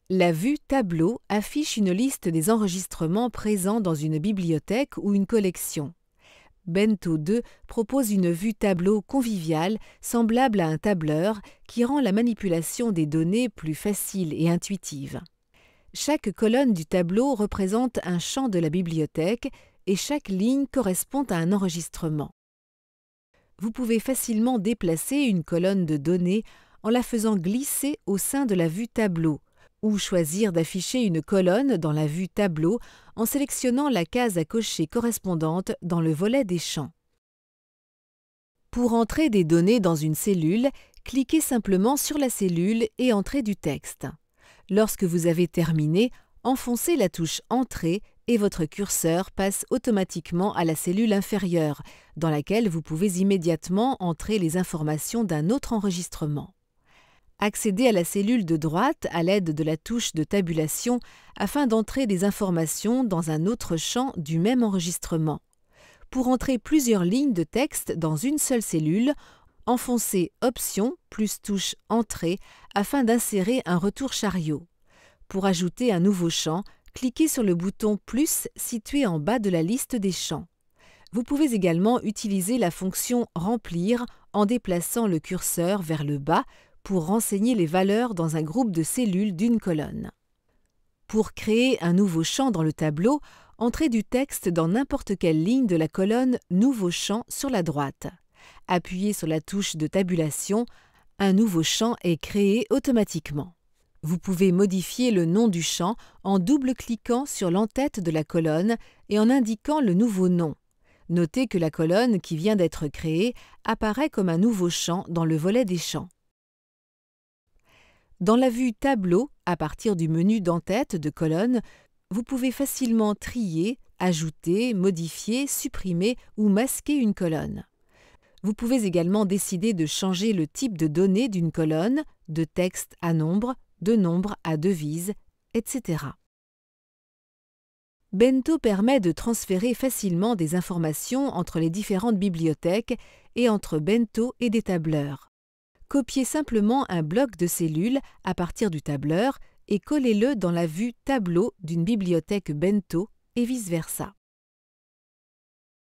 La vue Tableau affiche une liste des enregistrements présents dans une bibliothèque ou une collection. Bento 2 propose une vue Tableau conviviale, semblable à un tableur, qui rend la manipulation des données plus facile et intuitive. Chaque colonne du tableau représente un champ de la bibliothèque et chaque ligne correspond à un enregistrement. Vous pouvez facilement déplacer une colonne de données en la faisant glisser au sein de la vue Tableau, ou choisir d'afficher une colonne dans la vue Tableau en sélectionnant la case à cocher correspondante dans le volet des champs. Pour entrer des données dans une cellule, cliquez simplement sur la cellule et entrez du texte. Lorsque vous avez terminé, enfoncez la touche « Entrée » et votre curseur passe automatiquement à la cellule inférieure, dans laquelle vous pouvez immédiatement entrer les informations d'un autre enregistrement. Accédez à la cellule de droite à l'aide de la touche de tabulation afin d'entrer des informations dans un autre champ du même enregistrement. Pour entrer plusieurs lignes de texte dans une seule cellule, enfoncez Option plus touche Entrée afin d'insérer un retour chariot. Pour ajouter un nouveau champ, cliquez sur le bouton plus situé en bas de la liste des champs. Vous pouvez également utiliser la fonction Remplir en déplaçant le curseur vers le bas pour renseigner les valeurs dans un groupe de cellules d'une colonne. Pour créer un nouveau champ dans le tableau, entrez du texte dans n'importe quelle ligne de la colonne Nouveau champ sur la droite. Appuyez sur la touche de tabulation, un nouveau champ est créé automatiquement. Vous pouvez modifier le nom du champ en double-cliquant sur l'entête de la colonne et en indiquant le nouveau nom. Notez que la colonne qui vient d'être créée apparaît comme un nouveau champ dans le volet des champs. Dans la vue Tableau, à partir du menu d'entête de colonne, vous pouvez facilement trier, ajouter, modifier, supprimer ou masquer une colonne. Vous pouvez également décider de changer le type de données d'une colonne, de texte à nombre, de nombre à devise, etc. Bento permet de transférer facilement des informations entre les différentes bibliothèques et entre Bento et des tableurs. Copiez simplement un bloc de cellules à partir du tableur et collez-le dans la vue Tableau d'une bibliothèque Bento et vice-versa.